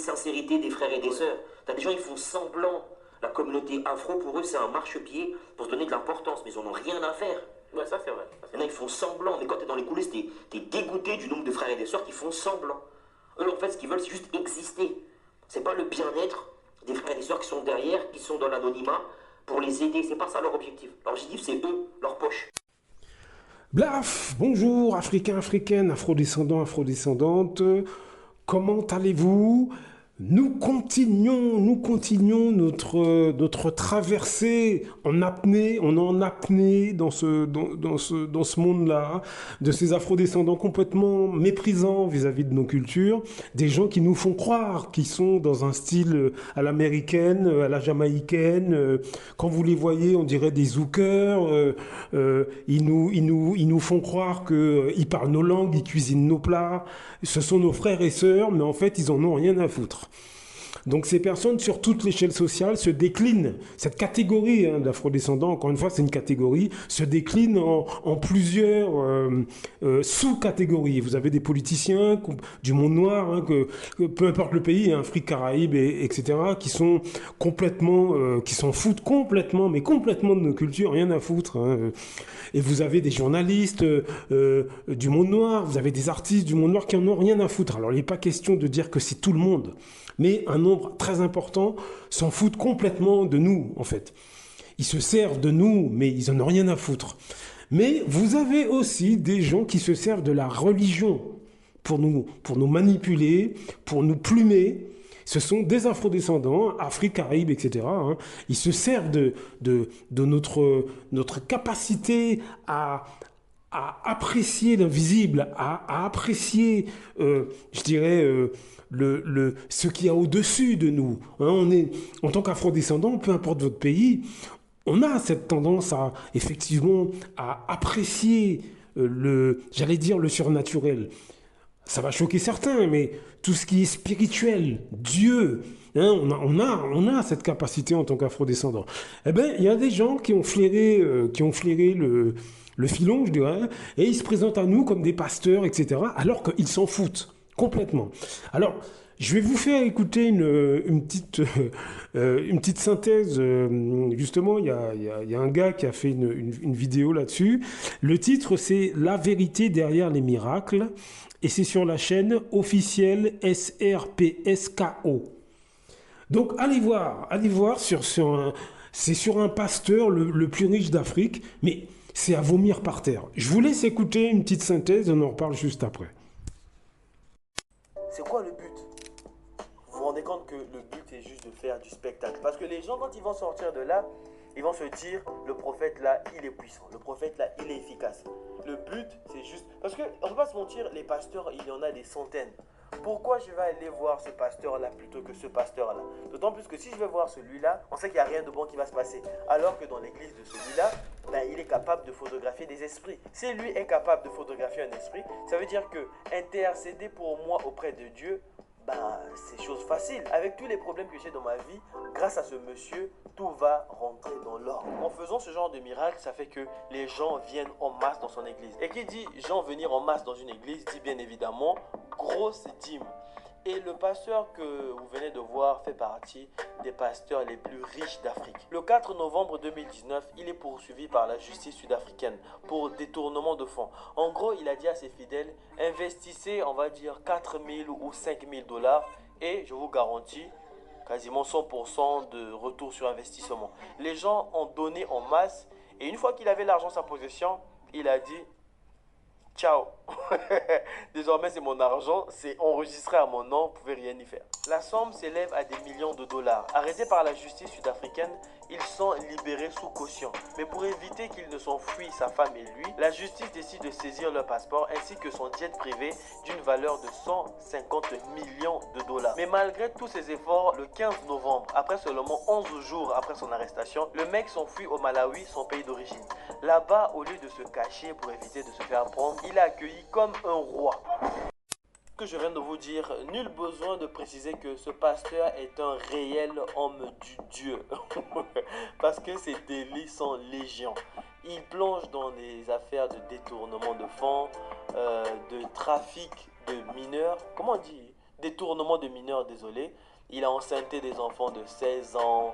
sincérité des frères et des sœurs. T'as des gens, ils font semblant. La communauté afro, pour eux, c'est un marchepied pour se donner de l'importance, mais ils en ont rien à faire. Ouais, ça c'est vrai. Il y en a, ils font semblant, mais quand t'es dans les coulisses, t'es dégoûté du nombre de frères et des sœurs qui font semblant. Eux, en fait, ce qu'ils veulent, c'est juste exister. C'est pas le bien-être des frères et des sœurs qui sont derrière, qui sont dans l'anonymat, pour les aider. C'est pas ça leur objectif. Leur objectif, c'est eux, leur poche. Blaf, bonjour, Africains, Africaines, Afrodescendants, Afrodescendantes, comment allez-vous? Nous continuons notre traversée en apnée, on est en apnée dans ce monde-là, de ces afrodescendants complètement méprisants vis-à-vis de nos cultures, des gens qui nous font croire qu'ils sont dans un style à l'américaine, à la jamaïcaine, quand vous les voyez, on dirait des zoukers, ils nous font croire qu'ils parlent nos langues, ils cuisinent nos plats, ce sont nos frères et sœurs, mais en fait, ils en ont rien à foutre. Donc ces personnes, sur toute l'échelle sociale, se déclinent. Cette catégorie d'afrodescendants, encore une fois, c'est une catégorie, se décline en plusieurs sous-catégories. Vous avez des politiciens du monde noir, peu importe le pays, Afrique, Caraïbes, etc., qui sont complètement, qui s'en foutent complètement, mais complètement de nos cultures, rien à foutre. Et vous avez des journalistes du monde noir, vous avez des artistes du monde noir qui en ont rien à foutre. Alors il n'est pas question de dire que c'est tout le monde, mais un nombre très important s'en foutent complètement de nous, en fait. Ils se servent de nous, mais ils en ont rien à foutre. Mais vous avez aussi des gens qui se servent de la religion pour nous manipuler, pour nous plumer. Ce sont des afrodescendants, Afrique, Caraïbes, etc. Ils se servent de notre capacité à apprécier l'invisible, à apprécier, je dirais, ce qu'il y a au-dessus de nous. On est, en tant qu'afrodescendants, peu importe votre pays, on a cette tendance à, effectivement, à apprécier j'allais dire, le surnaturel. Ça va choquer certains, mais tout ce qui est spirituel, Dieu, on a cette capacité en tant qu'afrodescendants. Eh bien, il y a des gens qui ont flairé le filon, je dirais, et ils se présentent à nous comme des pasteurs, etc., alors qu'ils s'en foutent complètement. Alors, je vais vous faire écouter une petite synthèse. Justement, il y a un gars qui a fait une vidéo là-dessus. Le titre, c'est « La vérité derrière les miracles ». Et c'est sur la chaîne officielle SRPSKO. Donc, allez voir c'est sur un pasteur le plus riche d'Afrique, mais c'est à vomir par terre. Je vous laisse écouter une petite synthèse, on en reparle juste après. C'est quoi le but? Vous vous rendez compte que le but est juste de faire du spectacle? Parce que les gens, quand ils vont sortir de là, ils vont se dire, le prophète là, il est puissant. Le prophète là, il est efficace. Le but, c'est juste... Parce qu'on ne peut pas se mentir, les pasteurs, il y en a des centaines. Pourquoi je vais aller voir ce pasteur-là plutôt que ce pasteur-là? D'autant plus que si je vais voir celui-là, on sait qu'il n'y a rien de bon qui va se passer. Alors que dans l'église de celui-là, ben, il est capable de photographier des esprits. Si lui est capable de photographier un esprit, ça veut dire que intercéder pour moi auprès de Dieu, ben, c'est chose facile. Avec tous les problèmes que j'ai dans ma vie, grâce à ce monsieur, tout va rentrer dans l'ordre. En faisant ce genre de miracle, ça fait que les gens viennent en masse dans son église. Et qui dit gens venir en masse dans une église, dit bien évidemment grosse dîme. Et le pasteur que vous venez de voir fait partie des pasteurs les plus riches d'Afrique. Le 4 novembre 2019, il est poursuivi par la justice sud-africaine pour détournement de fonds. En gros, il a dit à ses fidèles, investissez, on va dire, 4 000 ou 5 000 dollars et je vous garantis quasiment 100% de retour sur investissement. Les gens ont donné en masse et une fois qu'il avait l'argent en sa possession, il a dit ciao. Désormais, c'est mon argent, c'est enregistré à mon nom, vous ne pouvez rien y faire. La somme s'élève à des millions de dollars. Arrêtés par la justice sud-africaine, ils sont libérés sous caution. Mais pour éviter qu'ils ne s'enfuient, sa femme et lui, la justice décide de saisir leur passeport ainsi que son jet privé d'une valeur de 150 millions de dollars. Mais malgré tous ces efforts, le 15 novembre, après seulement 11 jours après son arrestation, le mec s'enfuit au Malawi, son pays d'origine. Là-bas, au lieu de se cacher pour éviter de se faire prendre, il est accueilli comme un roi. Que je viens de vous dire, nul besoin de préciser que ce pasteur est un réel homme du Dieu. Parce que ses délits sont légion. Il plonge dans des affaires de détournement de fonds, de trafic de mineurs, comment on dit, détournement de mineurs, désolé. Il a enceinté des enfants de 16 ans.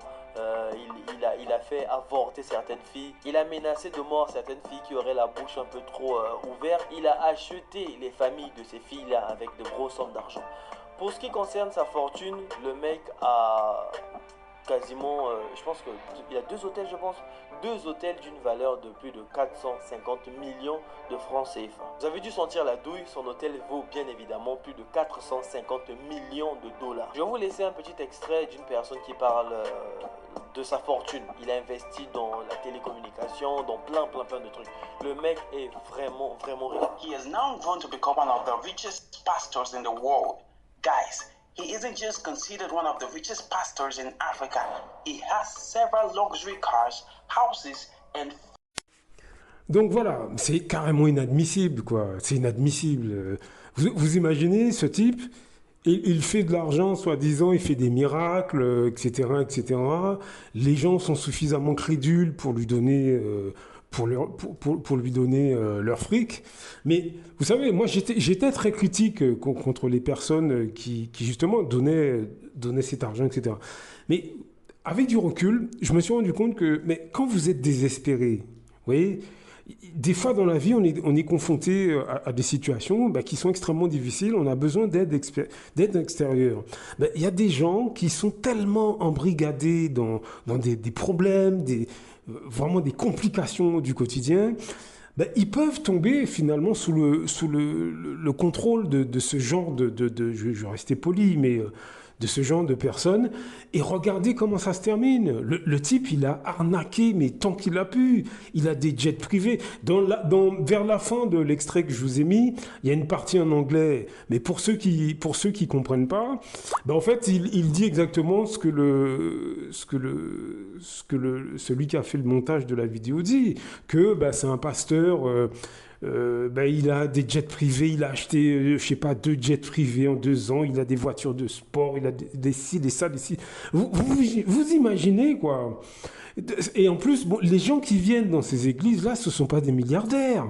Il a fait avorter certaines filles. Il a menacé de mort certaines filles qui auraient la bouche un peu trop ouverte. Il a acheté les familles de ces filles-là avec de grosses sommes d'argent. Pour ce qui concerne sa fortune, le mec a quasiment, je pense qu'il y a 2 hôtels, je pense. 2 hôtels d'une valeur de plus de 450 millions de francs CFA. Vous avez dû sentir la douille, son hôtel vaut bien évidemment plus de 450 millions de dollars. Je vais vous laisser un petit extrait d'une personne qui parle de sa fortune. Il a investi dans la télécommunication, dans plein de trucs. Le mec est vraiment riche. He has now grown to become one of the richest pastors in the world. Guys, he isn't just considered one of the richest pastors in Africa. He has several luxury cars, houses, and... Donc voilà, c'est carrément inadmissible, quoi. C'est inadmissible. Vous imaginez ce type, il fait de l'argent, soi-disant, il fait des miracles, etc., etc. Les gens sont suffisamment crédules pour lui donner... pour lui donner leur fric. Mais vous savez, moi j'étais très critique contre les personnes qui justement donnaient cet argent, etc. Mais avec du recul, je me suis rendu compte que mais quand vous êtes désespéré, vous voyez, des fois dans la vie, on est confronté à des situations qui sont extrêmement difficiles. On a besoin d'aide extérieure. Il y a des gens qui sont tellement embrigadés dans des problèmes, vraiment des complications du quotidien, ils peuvent tomber finalement sous le contrôle de ce genre je vais rester poli, mais de ce genre de personnes, et regardez comment ça se termine. Le type, il a arnaqué, mais tant qu'il a pu. Il a des jets privés. Vers la fin de l'extrait que je vous ai mis, il y a une partie en anglais, mais pour ceux qui comprennent pas, en fait, il dit exactement ce que celui qui a fait le montage de la vidéo dit, que c'est un pasteur... il a des jets privés, il a acheté, 2 jets privés en 2 ans, il a des voitures de sport, il a des ci, des ça, des ci. Vous imaginez, quoi. Et en plus, les gens qui viennent dans ces églises-là, ce ne sont pas des milliardaires.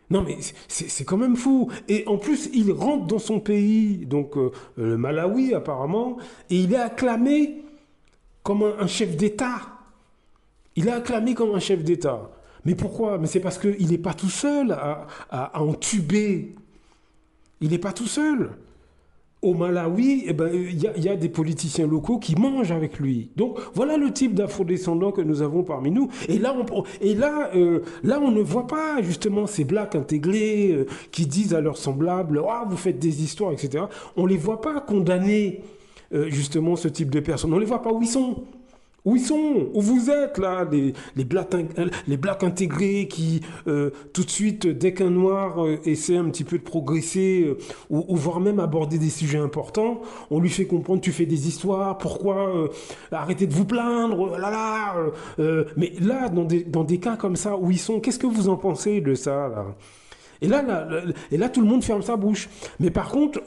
Non, mais c'est quand même fou. Et en plus, il rentre dans son pays, donc le Malawi apparemment, et il est acclamé comme un chef d'État. Il est acclamé comme un chef d'État. Mais pourquoi? Mais c'est parce qu'il n'est pas tout seul à entuber. Il n'est pas tout seul. Au Malawi, il y a des politiciens locaux qui mangent avec lui. Donc voilà le type d'afro-descendants que nous avons parmi nous. Et là, on ne voit pas justement ces blacks intégrés qui disent à leurs semblables « Ah, vous faites des histoires, etc. » On ne les voit pas condamner justement ce type de personnes. On ne les voit pas où ils sont. Où ils sont? Où vous êtes là, les blacks intégrés qui, tout de suite, dès qu'un noir essaie un petit peu de progresser, ou voire même aborder des sujets importants, on lui fait comprendre, tu fais des histoires, pourquoi, arrêtez de vous plaindre, mais là, dans des cas comme ça, où ils sont, qu'est-ce que vous en pensez de ça, là? Et là, tout le monde ferme sa bouche. Mais par contre,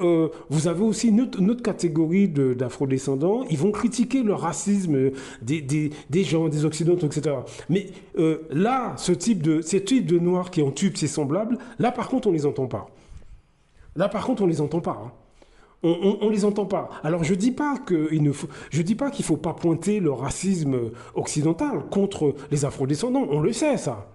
vous avez aussi une autre catégorie d'afro-descendants. Ils vont critiquer le racisme des gens, des occidentaux, etc. Mais là, ce type de noirs qui entubent ses semblables, là, par contre, on les entend pas. Là, par contre, on les entend pas. Hein. On les entend pas. Alors, je dis pas qu'il faut pas pointer le racisme occidental contre les afro-descendants. On le sait, ça.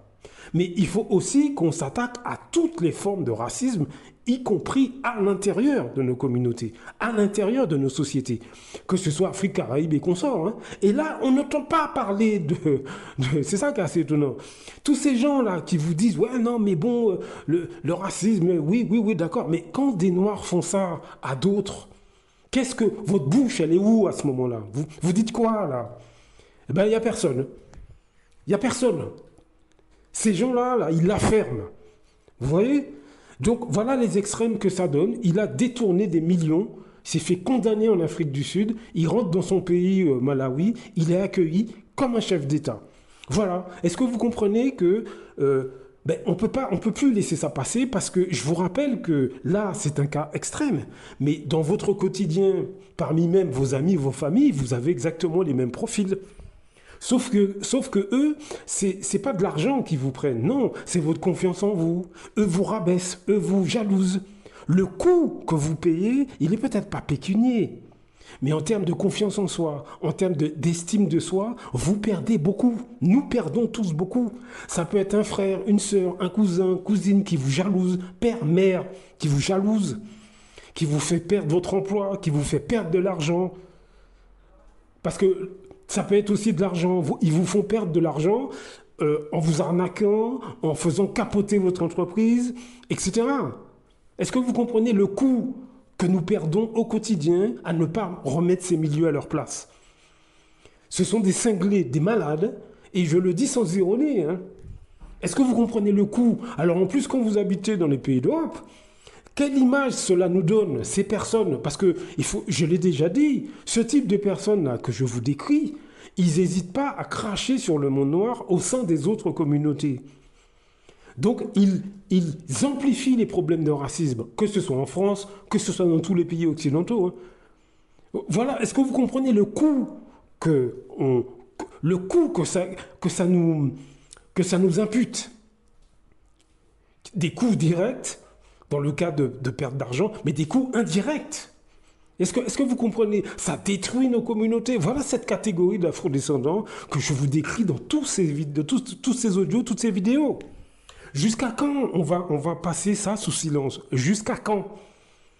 Mais il faut aussi qu'on s'attaque à toutes les formes de racisme, y compris à l'intérieur de nos communautés, à l'intérieur de nos sociétés, que ce soit Afrique, Caraïbes et consorts. Hein. Et là, on n'entend pas parler c'est ça qui est assez étonnant. Tous ces gens-là qui vous disent « Ouais, non, mais bon, le racisme, oui, d'accord. » Mais quand des Noirs font ça à d'autres, qu'est-ce que... Votre bouche, elle est où à ce moment-là? Vous dites quoi, là? Eh bien, il n'y a personne. Il n'y a personne. Ces gens-là, ils la ferment. Vous voyez? Donc, voilà les extrêmes que ça donne. Il a détourné des millions, il s'est fait condamner en Afrique du Sud, il rentre dans son pays, Malawi, il est accueilli comme un chef d'État. Voilà. Est-ce que vous comprenez que on peut plus laisser ça passer parce que je vous rappelle que là, c'est un cas extrême. Mais dans votre quotidien, parmi même vos amis, vos familles, vous avez exactement les mêmes profils. Sauf que eux, c'est pas de l'argent qu'ils vous prennent, non, c'est votre confiance en vous. Eux vous rabaissent, eux vous jalousent. le coût que vous payez, il n'est peut-être pas pécunier. Mais en termes de confiance en soi, en termes d'estime de soi, vous perdez beaucoup. Nous perdons tous beaucoup. Ça peut être un frère, une sœur, un cousin, cousine qui vous jalouse, père, mère qui vous jalouse, qui vous fait perdre votre emploi, qui vous fait perdre de l'argent. Parce que ça peut être aussi de l'argent. Ils vous font perdre de l'argent en vous arnaquant, en faisant capoter votre entreprise, etc. Est-ce que vous comprenez le coût que nous perdons au quotidien à ne pas remettre ces milieux à leur place? Ce sont des cinglés, des malades, et je le dis sans ironie. Hein. Est-ce que vous comprenez le coût? Alors en plus, quand vous habitez dans les pays d'Europe, quelle image cela nous donne, ces personnes? Parce que, je l'ai déjà dit, ce type de personnes-là que je vous décris, ils n'hésitent pas à cracher sur le monde noir au sein des autres communautés. Donc, ils amplifient les problèmes de racisme, que ce soit en France, que ce soit dans tous les pays occidentaux. Hein. Voilà, est-ce que vous comprenez le coût que ça nous impute? Des coûts directs, dans le cas de perte d'argent, mais des coûts indirects. Est-ce que vous comprenez? Ça détruit nos communautés. Voilà cette catégorie d'afro-descendants que je vous décris dans tous ces audios, toutes ces vidéos. Jusqu'à quand on va passer ça sous silence? Jusqu'à quand?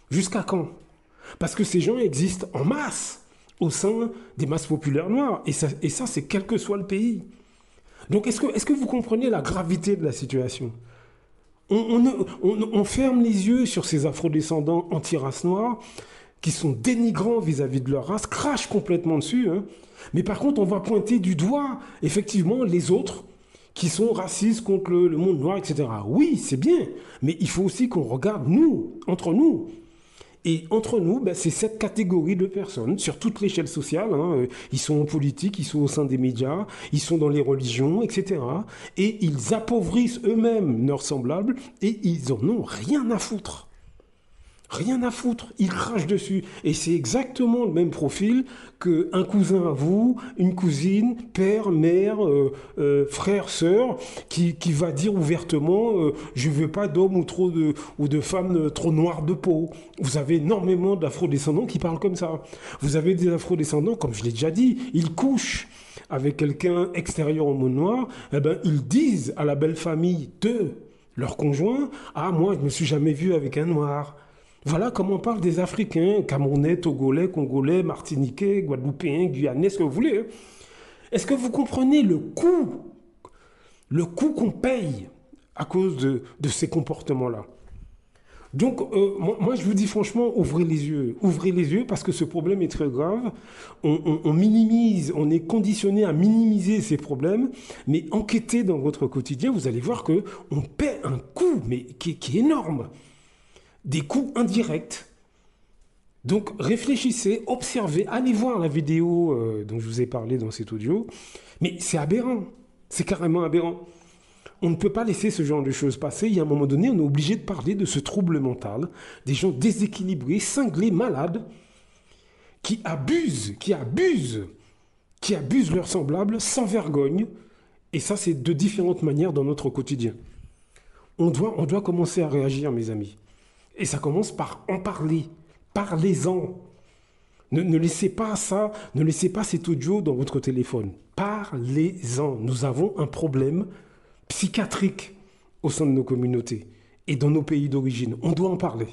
Jusqu'à quand? Parce que ces gens existent en masse au sein des masses populaires noires. Et ça c'est quel que soit le pays. Donc est-ce que vous comprenez la gravité de la situation? On ferme les yeux sur ces afrodescendants anti-race noire qui sont dénigrants vis-à-vis de leur race, crachent complètement dessus. Hein. Mais par contre, on va pointer du doigt, effectivement, les autres qui sont racistes contre le monde noir, etc. Oui, c'est bien, mais il faut aussi qu'on regarde nous, entre nous. Et entre nous, c'est cette catégorie de personnes, sur toute l'échelle sociale, hein, ils sont en politique, ils sont au sein des médias, ils sont dans les religions, etc. Et ils appauvrissent eux-mêmes leurs semblables et ils en ont rien à foutre. Rien à foutre, ils crachent dessus. Et c'est exactement le même profil qu'un cousin à vous, une cousine, père, mère, frère, sœur, qui va dire ouvertement je ne veux pas d'hommes ou de femmes trop noires de peau. Vous avez énormément d'afro-descendants qui parlent comme ça. Vous avez des afro-descendants, comme je l'ai déjà dit, ils couchent avec quelqu'un extérieur au monde noir, ils disent à la belle famille de leur conjoint « Ah, moi, je ne me suis jamais vu avec un noir ». Voilà comment on parle des Africains, Camerounais, Togolais, Congolais, Martiniquais, Guadeloupéens, Guyanais, ce que vous voulez. Hein. Est-ce que vous comprenez le coût qu'on paye à cause de ces comportements-là? Donc, moi, je vous dis franchement, ouvrez les yeux parce que ce problème est très grave. On minimise, on est conditionné à minimiser ces problèmes, mais enquêtez dans votre quotidien, vous allez voir qu'on paie un coût, mais qui est énorme. Des coûts indirects. Donc réfléchissez, observez, allez voir la vidéo dont je vous ai parlé dans cet audio. Mais c'est aberrant, c'est carrément aberrant. On ne peut pas laisser ce genre de choses passer. Il y a un moment donné, on est obligé de parler de ce trouble mental, des gens déséquilibrés, cinglés, malades, qui abusent leurs semblables sans vergogne. Et ça, c'est de différentes manières dans notre quotidien. On doit commencer à réagir, mes amis. Et ça commence par en parler. Parlez-en. Ne laissez pas ça, ne laissez pas cet audio dans votre téléphone. Parlez-en. Nous avons un problème psychiatrique au sein de nos communautés et dans nos pays d'origine. On doit en parler.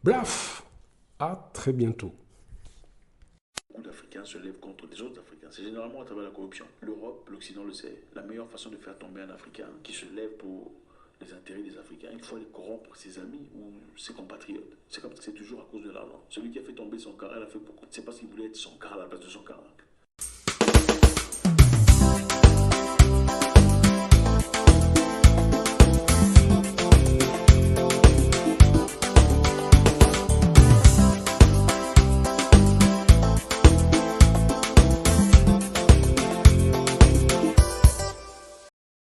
Blaf. À très bientôt. Beaucoup d'Africains se lèvent contre des autres Africains. C'est généralement à travers la corruption. L'Europe, l'Occident le sait. La meilleure façon de faire tomber un Africain qui se lève pour les intérêts des Africains, il faut aller corrompre ses amis ou ses compatriotes. C'est comme ça, c'est toujours à cause de l'argent. Celui qui a fait tomber son car, elle a fait pourquoi? C'est parce qu'il voulait être son car à la place de son car.